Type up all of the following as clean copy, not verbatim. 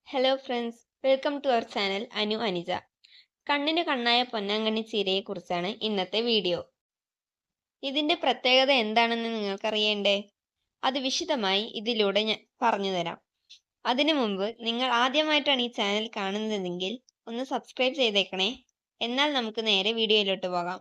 Hello friends, welcome to our channel Anu Anija. കണ്ണിന് കണ്ണായ പൊന്നാങ്കണ്ണി ചീരയെ കുറിച്ചാണ് ഇന്നത്തെ വീഡിയോ. ഇതിന്റെ പ്രത്യേകത എന്താണെന്ന് നിങ്ങൾക്കറിയണ്ടേ? അത് വിശദമായി ഇതിലൂടെ ഞാൻ പറഞ്ഞു തരാം. അതിനു മുമ്പ് നിങ്ങൾ ആദ്യമായിട്ടാണ് ഈ ചാനൽ കാണുന്നതെങ്കിൽ ഒന്ന് സബ്സ്ക്രൈബ് ചെയ്തേക്കണേ. എന്നാൽ നമുക്ക് നേരെ വീഡിയോയിലോട്ട് പോകാം.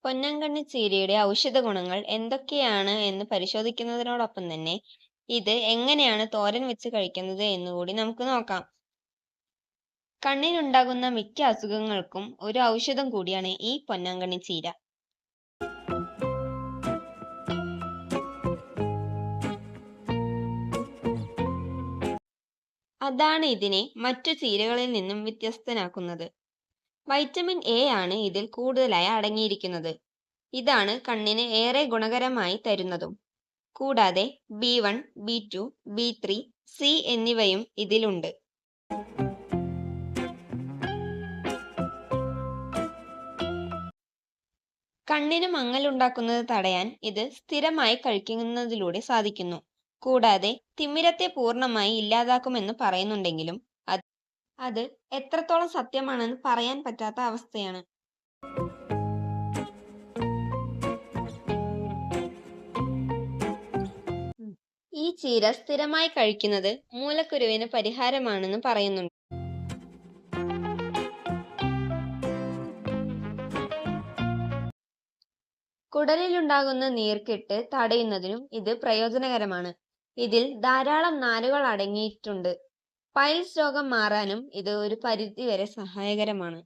പൊന്നാങ്കണ്ണി ചീരയുടെ ഔഷധ ഗുണങ്ങൾ എന്തൊക്കെയാണ് എന്ന് പരിശോധിക്കുന്നതിനോടൊപ്പം തന്നെ ഇത് എങ്ങനെയാണ് തോരൻ വെച്ച് കഴിക്കുന്നത് എന്നുകൂടി നമുക്ക് നോക്കാം. കണ്ണിനുണ്ടാകുന്ന മിക്ക അസുഖങ്ങൾക്കും ഒരു ഔഷധം കൂടിയാണ് ഈ പൊന്നാങ്കണ്ണി ചീര. അതാണ് ഇതിനെ മറ്റു ചീരകളിൽ നിന്നും വ്യത്യസ്തനാക്കുന്നത്. വൈറ്റമിൻ എ ആണ് ഇതിൽ കൂടുതലായി അടങ്ങിയിരിക്കുന്നത്. ഇതാണ് കണ്ണിന് ഏറെ ഗുണകരമായി തരുന്നതും. കൂടാതെ B1, B2, B3, C എന്നിവയും ഇതിലുണ്ട്. കണ്ണിന് മങ്ങലുണ്ടാക്കുന്നത് തടയാൻ ഇത് സ്ഥിരമായി കഴിക്കുന്നതിലൂടെ സാധിക്കുന്നു. കൂടാതെ തിമിരത്തെ പൂർണ്ണമായി ഇല്ലാതാക്കുമെന്ന് പറയുന്നുണ്ടെങ്കിലും അത് എത്രത്തോളം സത്യമാണെന്ന് പറയാൻ പറ്റാത്ത അവസ്ഥയാണ്. ഈ ചീര സ്ഥിരമായി കഴിക്കുന്നത് മൂലക്കുരുവിന് പരിഹാരമാണെന്ന് പറയുന്നുണ്ട്. കുടലിലുണ്ടാകുന്ന നീർക്കെട്ട് തടയുന്നതിനും ഇത് പ്രയോജനകരമാണ്. ഇതിൽ ധാരാളം നാരുകൾ അടങ്ങിയിട്ടുണ്ട്. പൈൽസ് രോഗം മാറാനും ഇത് ഒരു പരിധിവരെ സഹായകരമാണ്.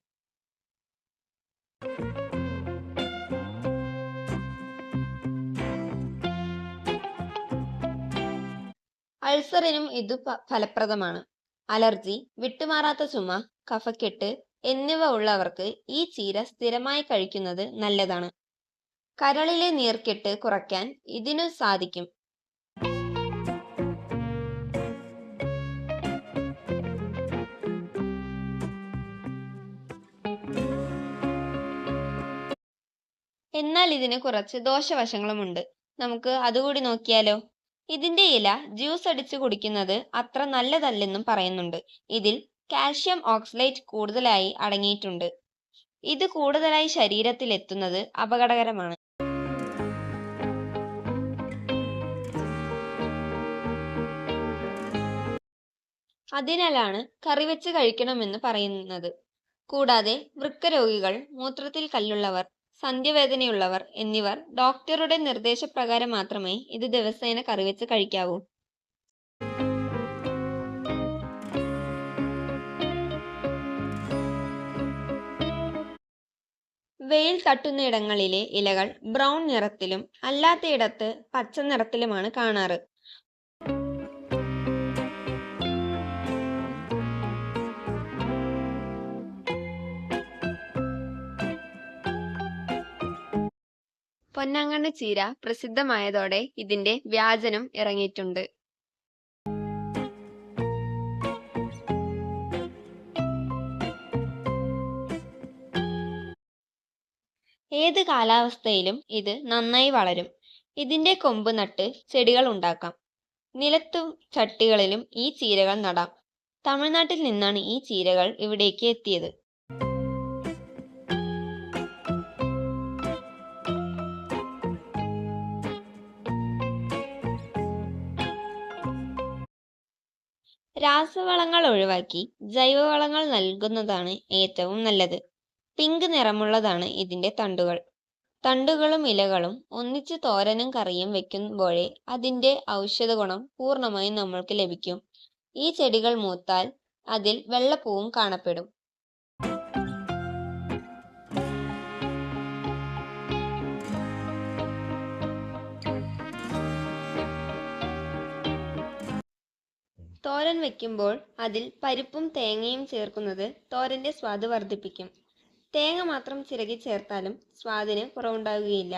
അൾസറിനും ഇത് ഫലപ്രദമാണ്. അലർജി, വിട്ടുമാറാത്ത ചുമ, കഫക്കെട്ട് എന്നിവ ഉള്ളവർക്ക് ഈ ചീര സ്ഥിരമായി കഴിക്കുന്നത് നല്ലതാണ്. കരളിലെ നീർക്കെട്ട് കുറയ്ക്കാൻ ഇതിനു സാധിക്കും. എന്നാൽ ഇതിന് കുറച്ച് ദോഷവശങ്ങളുമുണ്ട്. നമുക്ക് അതുകൂടി നോക്കിയാലോ? ഇതിന്റെ ഇല ജ്യൂസ് അടിച്ച് കുടിക്കുന്നത് അത്ര നല്ലതല്ലെന്നും പറയുന്നുണ്ട്. ഇതിൽ കാൽഷ്യം ഓക്സലേറ്റ് കൂടുതലായി അടങ്ങിയിട്ടുണ്ട്. ഇത് കൂടുതലായി ശരീരത്തിൽ എത്തുന്നത് അപകടകരമാണ്. അതിനാലാണ് കറിവെച്ച് കഴിക്കണമെന്ന് പറയുന്നത്. കൂടാതെ വൃക്കരോഗികൾ, മൂത്രത്തിൽ കല്ലുള്ളവർ, സന്ധിവേദനയുള്ളവർ എന്നിവർ ഡോക്ടറുടെ നിർദ്ദേശപ്രകാരം മാത്രമേ ഇത് ദിവസേന കറിവെച്ച് കഴിക്കാവൂ. വെയിൽ തട്ടുന്നയിടങ്ങളിലെ ഇലകൾ ബ്രൗൺ നിറത്തിലും അല്ലാത്തയിടത്ത് പച്ച നിറത്തിലുമാണ് കാണാറ്. പൊന്നാങ്കണ്ണി ചീര പ്രസിദ്ധമായതോടെ ഇതിന്റെ വ്യാജനം ഇറങ്ങിയിട്ടുണ്ട്. ഏത് കാലാവസ്ഥയിലും ഇത് നന്നായി വളരും. ഇതിന്റെ കൊമ്പ് നട്ട് ചെടികൾ ഉണ്ടാക്കാം. നിലത്തും ചട്ടികളിലും ഈ ചീരകൾ നടാം. തമിഴ്നാട്ടിൽ നിന്നാണ് ഈ ചീരകൾ ഇവിടേക്ക് എത്തിയത്. രാസവളങ്ങൾ ഒഴിവാക്കി ജൈവവളങ്ങൾ നൽകുന്നതാണ് ഏറ്റവും നല്ലത്. പിങ്ക് നിറമുള്ളതാണ് ഇതിന്റെ തണ്ടുകൾ. തണ്ടുകളും ഇലകളും ഒന്നിച്ച് തോരനും കറിയും വെക്കുമ്പോഴേ അതിന്റെ ഔഷധ ഗുണം പൂർണ്ണമായും നമ്മൾക്ക് ലഭിക്കും. ഈ ചെടികൾ മൂത്താൽ അതിൽ വെള്ളപ്പൂവും കാണപ്പെടും. തോരൻ വെക്കുമ്പോൾ അതിൽ പരിപ്പും തേങ്ങയും ചേർക്കുന്നത് തോരന്റെ സ്വാദ് വർദ്ധിപ്പിക്കും. തേങ്ങ മാത്രം ചിരകി ചേർത്താലും സ്വാദിന് കുറവുണ്ടാകുകയില്ല.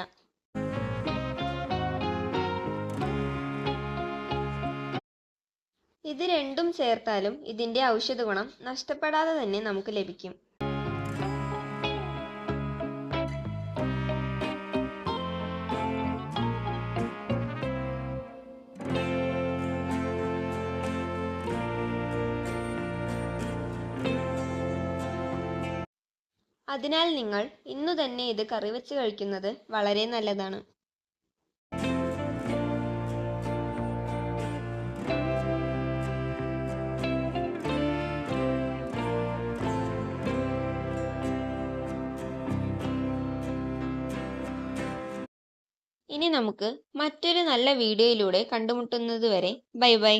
ഇത് രണ്ടും ചേർത്താലും ഇതിന്റെ ഔഷധ ഗുണം നഷ്ടപ്പെടാതെ തന്നെ നമുക്ക് ലഭിക്കും. അതിനാൽ നിങ്ങൾ ഇന്നു തന്നെ ഇത് കറിവെച്ച് കഴിക്കുന്നത് വളരെ നല്ലതാണ്. ഇനി നമുക്ക് മറ്റൊരു നല്ല വീഡിയോയിലൂടെ കണ്ടുമുട്ടുന്നത് വരെ ബൈ ബൈ.